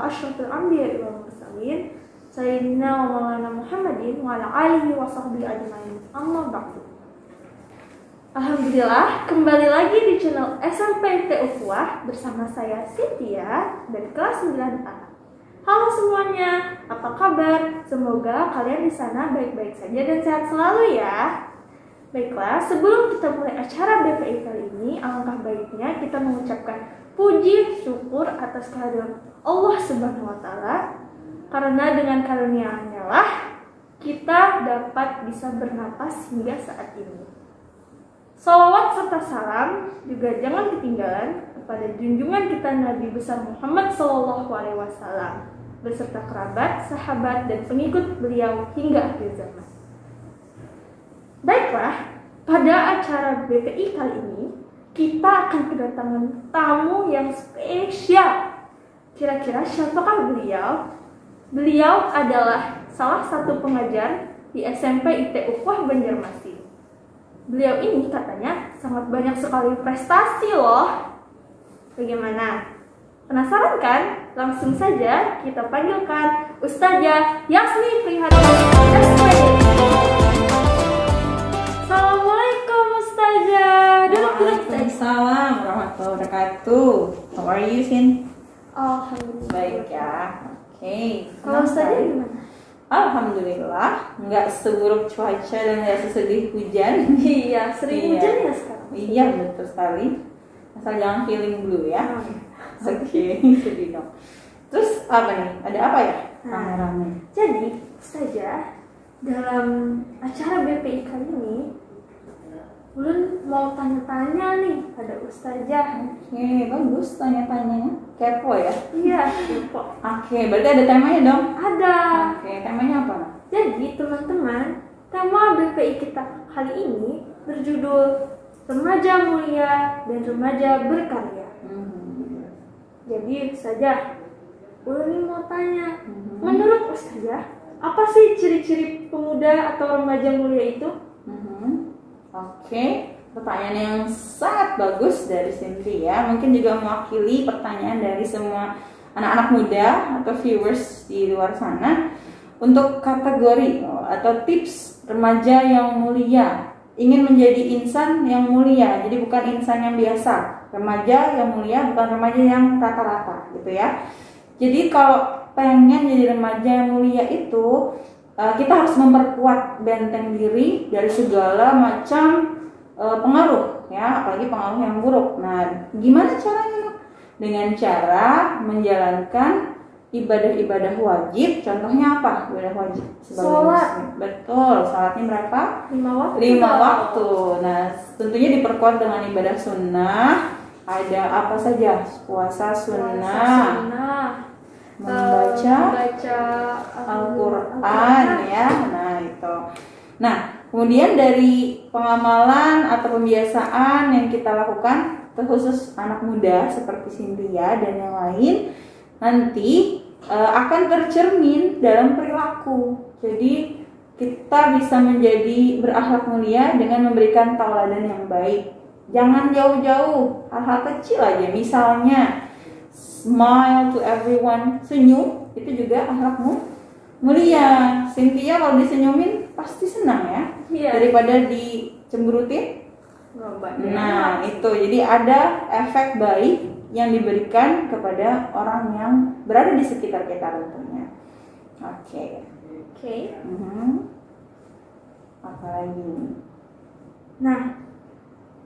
ala asyrafil anbiya'i wal mursalin sayyidina wa maulana Muhammadin wa ala alihi wa sahbihi ajmain. Amma ba'du. Alhamdulillah, kembali lagi di channel SMP Ukhuwah bersama saya Cynthia dari kelas 9A. Halo semuanya, apa kabar? Semoga kalian di sana baik-baik saja dan sehat selalu ya. Baiklah, sebelum kita mulai acara BPI kali ini, alangkah baiknya kita mengucapkan puji syukur atas kehadiran Allah Subhanahu wa Ta'ala, karena dengan karunia-Nya lah kita dapat bisa bernapas hingga saat ini. Salawat serta salam juga jangan ketinggalan kepada junjungan kita Nabi besar Muhammad SAW beserta kerabat, sahabat, dan pengikut beliau hingga akhir zaman. Baiklah, pada acara BPI kali ini kita akan kedatangan tamu yang spesial. Kira-kira siapakah beliau? Beliau adalah salah satu pengajar di SMP Ukhuwah Banjarmasin. Beliau ini katanya sangat banyak sekali prestasi loh. Bagaimana? Penasaran kan? Langsung saja kita panggilkan Ustazah Yasmi Prihatullah SPD. Assalamualaikum Ustazah. Waalaikumsalam warahmatullahi wabarakatuh. How are you, Sin? Alhamdulillah. Baik ya. Oke. Kalau Ustazah gimana? Alhamdulillah, nggak seburuk cuaca dan nggak sesedih hujan. Iya, sering hujan ya sekarang. Iya, betul sekali. Asal jangan feeling blue ya. Oke, sedih dong. Terus apa nih? Ada apa ya? Rame-rame. Jadi, Ustazah, dalam acara BPI kali ini, Ulun mau tanya-tanya nih pada Ustazah. Oke, bagus tanya-tanyanya. Kepo ya? Iya, kepo. Oke, berarti ada temanya dong? Ada. Oke, temanya apa? Jadi teman-teman, tema BPI kita kali ini berjudul Remaja Mulia dan Remaja Berkarya. Jadi Ustazah, Ulun ini mau tanya, menurut Ustazah, apa sih ciri-ciri pemuda atau remaja mulia itu? Oke, pertanyaan yang sangat bagus dari Cynthia. Mungkin juga mewakili pertanyaan dari semua anak-anak muda atau viewers di luar sana. Untuk kategori atau tips remaja yang mulia, ingin menjadi insan yang mulia, jadi bukan insan yang biasa. Remaja yang mulia bukan remaja yang rata-rata gitu ya. Jadi kalau pengen jadi remaja yang mulia itu, kita harus memperkuat benteng diri dari segala macam pengaruh ya, apalagi pengaruh yang buruk. Nah, gimana caranya? Dengan cara menjalankan ibadah-ibadah wajib. Contohnya apa? Ibadah wajib Sholat. Betul, sholatnya berapa? 5 waktu. 5 waktu. Nah, tentunya diperkuat dengan ibadah sunnah. Ada apa saja? Puasa sunnah. Membaca Al-Quran ya. Nah itu. Nah kemudian dari pengamalan atau pembiasaan yang kita lakukan, terkhusus anak muda seperti Cynthia dan yang lain, nanti akan tercermin dalam perilaku. Jadi kita bisa menjadi berakhlak mulia dengan memberikan tauladan yang baik. Jangan jauh-jauh, hal-hal kecil aja, misalnya smile to everyone, senyum, itu juga akhlakmu mulia. Cynthia kalau disenyumin pasti senang ya, daripada dicemberutin. Nah itu, jadi ada efek baik yang diberikan kepada orang yang berada di sekitar kita tentunya. Oke. Apa lagi? Nah,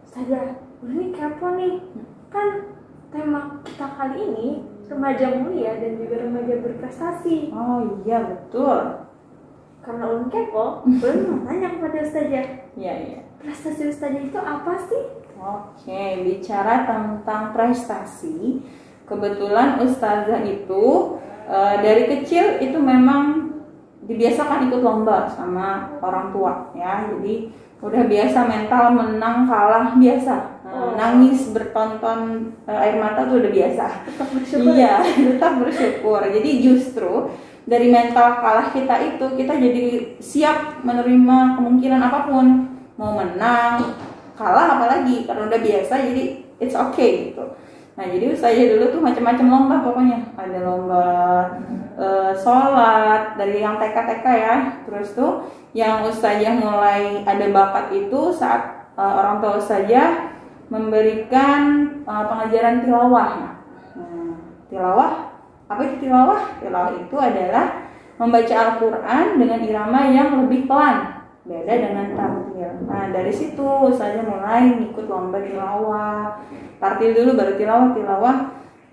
Ustazah, ini kepo nih, kan tema kita kali ini remaja mulia dan juga remaja berprestasi. Oh iya betul. Karena Ulun kepo, Ulun mau tanya kepada Ustazah. Iya. Prestasi Ustazah itu apa sih? Oke, bicara tentang prestasi, kebetulan Ustazah itu dari kecil itu memang dibiasakan ikut lomba sama orang tua ya. Jadi udah biasa mental menang kalah biasa. Nangis bertonton air mata tuh udah biasa. Tetap bersyukur. Iya, tetap bersyukur. Jadi justru dari mental kalah kita itu, kita jadi siap menerima kemungkinan apapun, mau menang, kalah apalagi, karena udah biasa, jadi it's okay gitu. Nah jadi ustazah dulu tuh macam-macam lomba pokoknya. Ada lomba sholat dari yang TK-TK ya. Terus tuh yang ustazah mulai ada bakat itu saat orang tua ustazah memberikan pengajaran tilawah. Tilawah, apa itu tilawah? Tilawah itu adalah membaca Al-Quran dengan irama yang lebih pelan, beda dengan tartil. Nah dari situ ustazah mulai ikut lomba tilawah. Tartil dulu baru tilawah,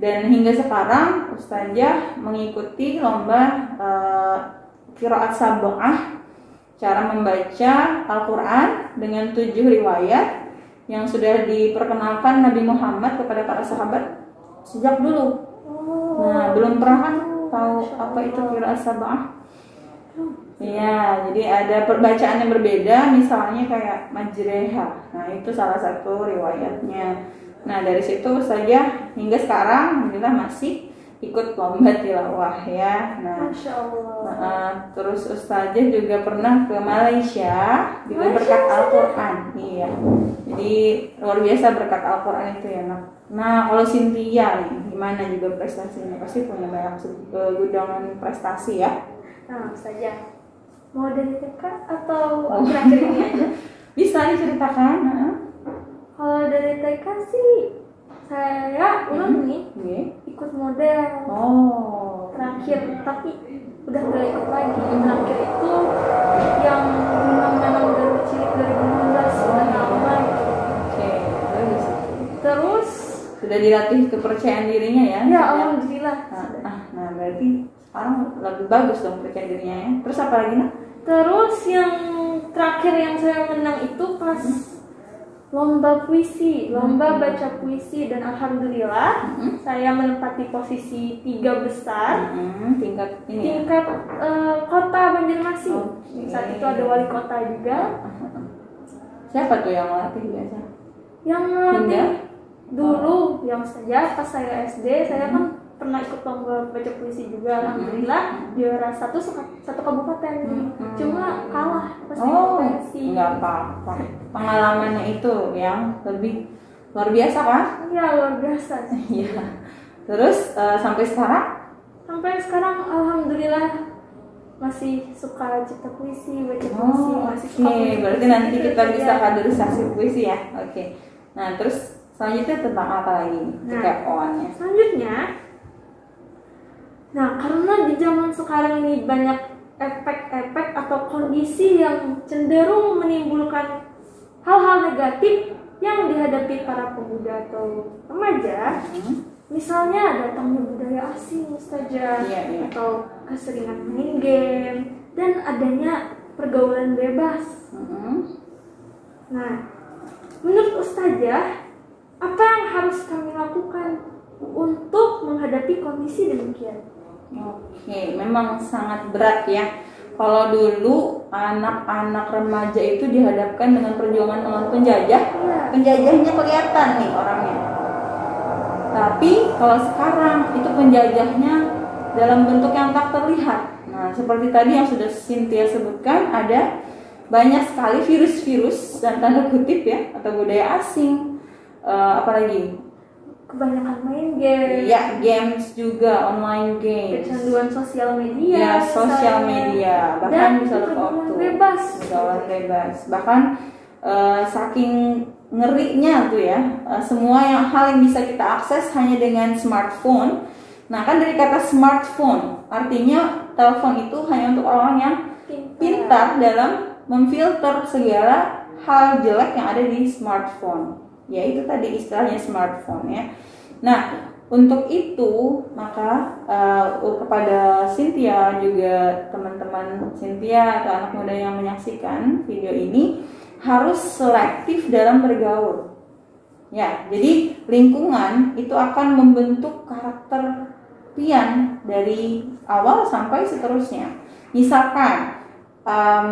dan hingga sekarang ustazah mengikuti lomba qiraat sab'ah, cara membaca Al-Quran dengan 7 riwayat yang sudah diperkenalkan Nabi Muhammad kepada para sahabat sejak dulu. Nah belum pernah kan tahu apa itu qiraat sab'ah? Iya, jadi ada perbacaan yang berbeda, misalnya kayak majreha. Nah itu salah satu riwayatnya. Nah dari situ saja hingga sekarang alhamdulillah masih ikut lomba tilawah ya. Nah, Masya Allah. Terus ustazah juga pernah ke Malaysia juga berkat Al-Quran. Iya. Jadi luar biasa berkat Al-Quran itu ya. Nah kalau Cynthia nih gimana juga prestasinya? Pasti punya banyak gudangan prestasi ya. Nah ustazah, mau dari TK atau terakhir ini aja? Bisa diceritakan? Kalau dari TK sih saya ulang nih ikut model. Terakhir tapi udah gak ikut lagi. Terakhir itu yang menang dari cilik 2016 udah lama gitu. Bagus. Terus sudah dilatih kepercayaan dirinya ya? Ya alhamdulillah. Nah berarti sekarang lebih bagus dong percaya dirinya ya. Terus apa lagi nak? Terus yang terakhir yang saya menang itu pas lomba puisi, lomba baca puisi, dan alhamdulillah saya menempati posisi 3 besar tingkat kota Banjarmasin. Saat itu ada wali kota juga. Siapa tuh yang melatih biasa? Yang melatih dulu yang saja pas saya SD saya kan pernah ikut lomba baca puisi juga, alhamdulillah juara satu kabupaten. Cuma kalah pas versi. Nggak apa-apa, pengalamannya itu yang lebih luar biasa kan? Iya luar biasa. Iya. Terus sampai sekarang alhamdulillah masih suka cipta puisi, baca puisi, masih suka. Berarti nanti kita bisa kaderisasi puisi ya. Oke. Nah terus selanjutnya tentang apa lagi nih? TKO-nya. Selanjutnya, nah karena di zaman sekarang ini banyak efek-efek atau kondisi yang cenderung menimbulkan hal-hal negatif yang dihadapi para pemuda atau remaja, misalnya datangnya budaya asing ustazah, atau keseringan main game, dan adanya pergaulan bebas. Nah, menurut ustazah, apa yang harus kami lakukan untuk menghadapi kondisi demikian? Oke, memang sangat berat ya. Kalau dulu anak-anak remaja itu dihadapkan dengan perjuangan melawan penjajah, penjajahnya kelihatan nih orangnya. Tapi kalau sekarang itu penjajahnya dalam bentuk yang tak terlihat. Nah, seperti tadi yang sudah Cynthia sebutkan, ada banyak sekali virus-virus dan tanda kutip ya, atau budaya asing. Apalagi? Kebanyakan main game. Ya, games juga, online games. Kecanduan sosial media. Ya, sosial media. Bahkan bisa lupa waktu. Pergaulan bebas. Bahkan saking ngerinya tuh ya, semua hal yang bisa kita akses hanya dengan smartphone. Nah, kan dari kata smartphone, artinya telepon itu hanya untuk orang yang pintar dalam memfilter segala hal jelek yang ada di smartphone. Ya itu tadi istilahnya smartphone ya. Nah untuk itu maka kepada Cynthia juga teman-teman Cynthia atau anak muda yang menyaksikan video ini harus selektif dalam bergaul. Ya jadi lingkungan itu akan membentuk karakter pian dari awal sampai seterusnya. Misalkan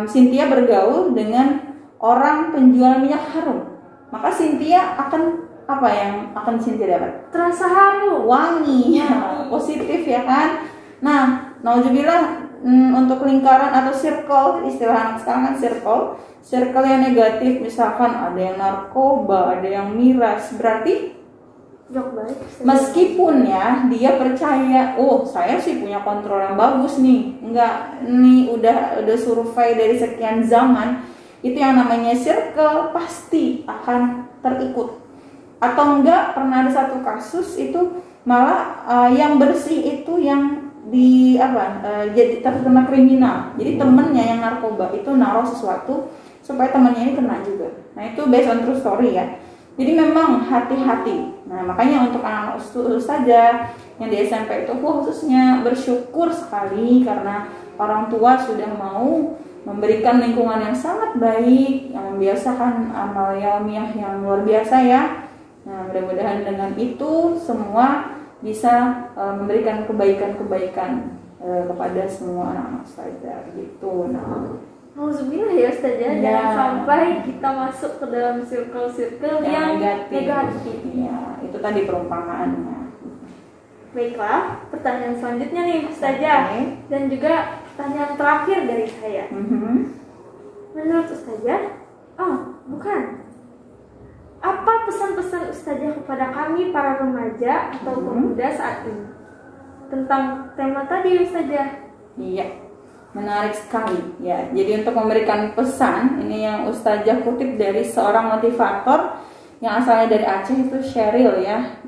Cynthia bergaul dengan orang penjual minyak harum, maka Cynthia akan apa yang akan Cynthia dapat? Terasa harum, wangi, positif ya kan. Nah, nauzubillah untuk lingkaran atau circle, istilah anak sekarang kan circle yang negatif, misalkan ada yang narkoba, ada yang miras, berarti Jok baik. Meskipun ya dia percaya, oh saya sih punya kontrol yang bagus nih, enggak, nih udah survei dari sekian zaman, itu yang namanya circle pasti akan terikut. Atau enggak, pernah ada satu kasus itu malah yang bersih itu yang jadi terkena kriminal. Jadi temennya yang narkoba itu naruh sesuatu supaya temannya ini kena juga. Nah itu based on true story ya. Jadi memang hati-hati. Nah makanya untuk anak ustazah yang di SMP itu khususnya bersyukur sekali karena orang tua sudah mau memberikan lingkungan yang sangat baik, yang membiasakan amal yaumiah yang luar biasa ya. Nah mudah-mudahan dengan itu semua bisa memberikan kebaikan-kebaikan kepada semua anak-anak ustazah gitu. Nah, Alhamdulillah ya Ustazah, jangan sampai kita masuk ke dalam circle-circle yang negatif. Ya, itu tadi perumpamaannya. Baiklah, pertanyaan selanjutnya nih Ustazah, dan juga pertanyaan terakhir dari saya. Menurut Ustazah, apa pesan-pesan Ustazah kepada kami para remaja atau pemuda saat ini tentang tema tadi Ustazah? Iya. Menarik sekali ya. Jadi untuk memberikan pesan, ini yang Ustazah kutip dari seorang motivator yang asalnya dari Aceh, itu Sheryl ya,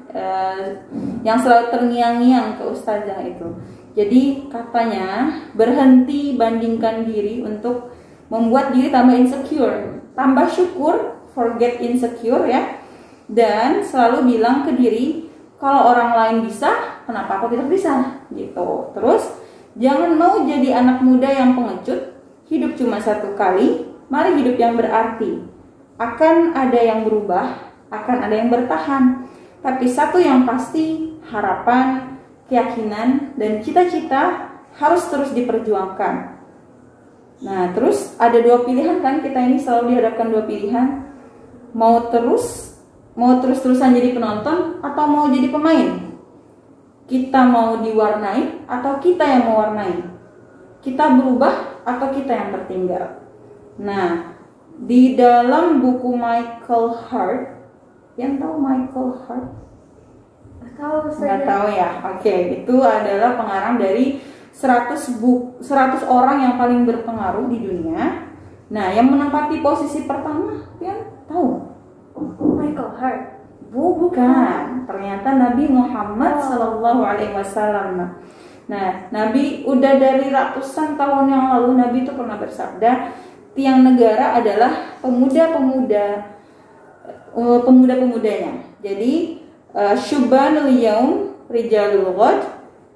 yang selalu terngiang-ngiang ke Ustazah itu. Jadi katanya berhenti bandingkan diri untuk membuat diri tambah insecure, tambah syukur, forget insecure ya, dan selalu bilang ke diri kalau orang lain bisa, kenapa aku tidak bisa gitu. Terus jangan mau jadi anak muda yang pengecut, hidup cuma satu kali, mari hidup yang berarti. Akan ada yang berubah, akan ada yang bertahan. Tapi satu yang pasti, harapan, keyakinan, dan cita-cita harus terus diperjuangkan. Nah, terus ada dua pilihan kan, kita ini selalu dihadapkan dua pilihan. Mau terus-terusan jadi penonton atau mau jadi pemain? Kita mau diwarnai atau kita yang mewarnai? Kita berubah atau kita yang tertinggal? Nah, di dalam buku Michael Hart, yang tahu Michael Hart? Nggak tahu ya. Oke, itu adalah pengarang dari 100 orang yang paling berpengaruh di dunia. Nah, yang menempati posisi pertama, yang tahu? Michael Hart. Bukan, ternyata Nabi Muhammad Sallallahu Alaihi Wasallam. Nah, Nabi udah dari ratusan tahun yang lalu, Nabi itu pernah bersabda, tiang negara adalah pemuda-pemudanya. Jadi, syubanul yaum rijalul ghad,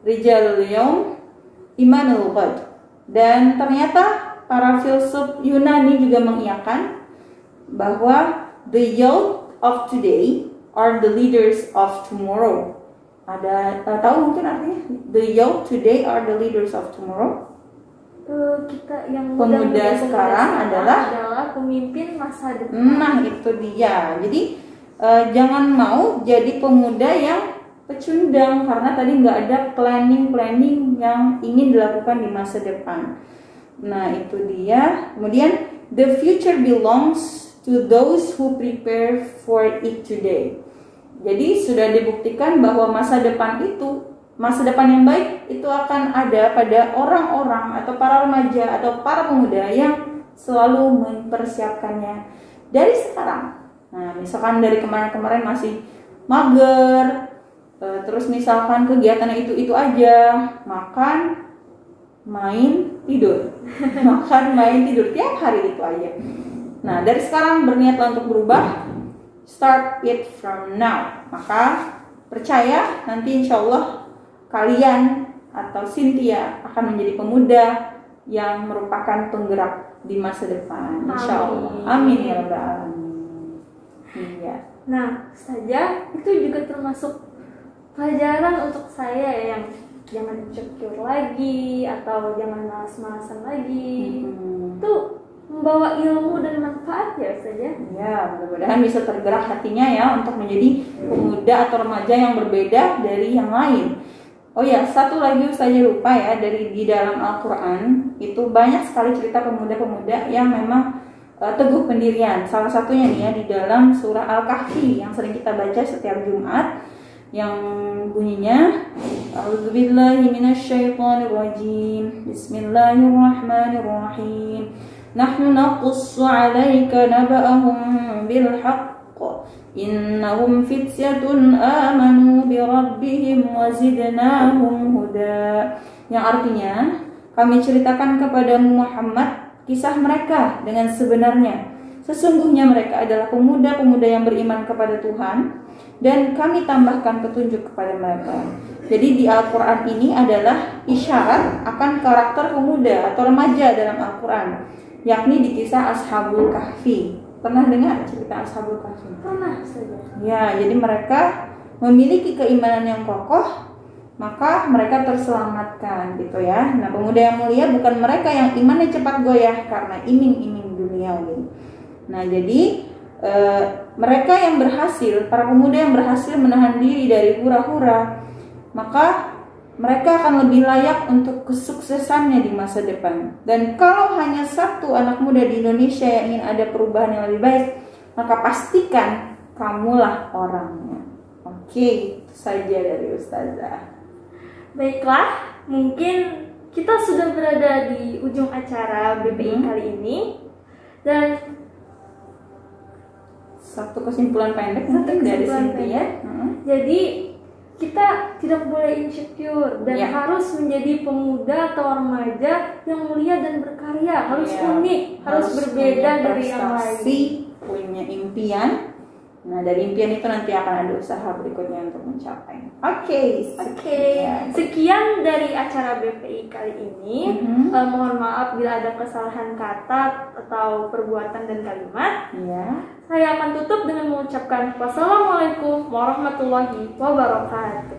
rijalul yaum imanul ghad. Dan ternyata para filsuf Yunani juga mengiyakan bahwa the youth of today are the leaders of tomorrow. Ada tahu mungkin artinya? The youth today are the leaders of tomorrow. Kita yang pemuda sekarang adalah pemimpin masa depan. Nah, itu dia. Jadi jangan mau jadi pemuda yang pecundang karena tadi nggak ada planning yang ingin dilakukan di masa depan. Nah, itu dia. Kemudian the future belongs to those who prepare for it today. Jadi sudah dibuktikan bahwa masa depan yang baik itu akan ada pada orang-orang atau para remaja atau para pemuda yang selalu mempersiapkannya dari sekarang. Nah, misalkan dari kemarin-kemarin masih mager, terus misalkan kegiatannya itu aja, makan, main, tidur, makan, main, tidur, tiap hari itu aja. Nah, dari sekarang berniatlah untuk berubah. Start it from now. Maka percaya nanti insya Allah kalian atau Cynthia akan menjadi pemuda yang merupakan penggerak di masa depan. Insya Allah. Amin ya rabbal alamin. Iya. Nah, saja itu juga termasuk pelajaran untuk saya yang jangan insecure lagi atau jangan malas-malasan lagi. Itu membawa ilmu dan manfaat ya saja. Ya, mudah-mudahan bisa tergerak hatinya ya untuk menjadi pemuda atau remaja yang berbeda dari yang lain. Oh ya, satu lagi saya lupa ya, dari di dalam Al-Quran itu banyak sekali cerita pemuda-pemuda yang memang teguh pendirian. Salah satunya nih ya di dalam surah Al-Kahfi yang sering kita baca setiap Jumat. yang bunyinya A'udzubillahi minasyaitonirrajim. Bismillahirrahmanirrahim. Nahnu naqussu 'alaika naba'ahum bil haqq. Innahum fityatun amanu bi rabbihim wa zidnahum huda. Yang artinya, kami ceritakan kepadamu Muhammad kisah mereka dengan sebenarnya. Sesungguhnya mereka adalah pemuda-pemuda yang beriman kepada Tuhan, dan kami tambahkan petunjuk kepada mereka. Jadi di Al-Quran ini adalah isyarat akan karakter pemuda atau remaja dalam Al-Quran, yakni di kisah Ashabul Kahfi. Pernah dengar cerita Ashabul Kahfi? Pernah saja. Ya, jadi mereka memiliki keimanan yang kokoh, maka mereka terselamatkan gitu ya. Nah, pemuda yang mulia bukan mereka yang imannya cepat goyah karena iming-iming dunia gitu. Nah, jadi mereka yang berhasil, para pemuda yang berhasil menahan diri dari hura-hura, maka mereka akan lebih layak untuk kesuksesannya di masa depan. Dan kalau hanya satu anak muda di Indonesia yang ingin ada perubahan yang lebih baik, maka pastikan kamulah orangnya. Oke, itu saja dari Ustazah. Baiklah, mungkin kita sudah berada di ujung acara BPI kali ini. Dan satu kesimpulan pendek mungkin dari Cynthia. Jadi kita tidak boleh insecure dan harus menjadi pemuda atau remaja yang mulia dan berkarya. Harus unik, harus berbeda dari yang lain. Punya impian. Nah, dari impian itu nanti akan ada usaha berikutnya untuk mencapai. Oke. Sekian dari acara BPI kali ini. Mohon maaf bila ada kesalahan kata atau perbuatan dan kalimat. Saya akan tutup dengan mengucapkan wassalamualaikum warahmatullahi wabarakatuh.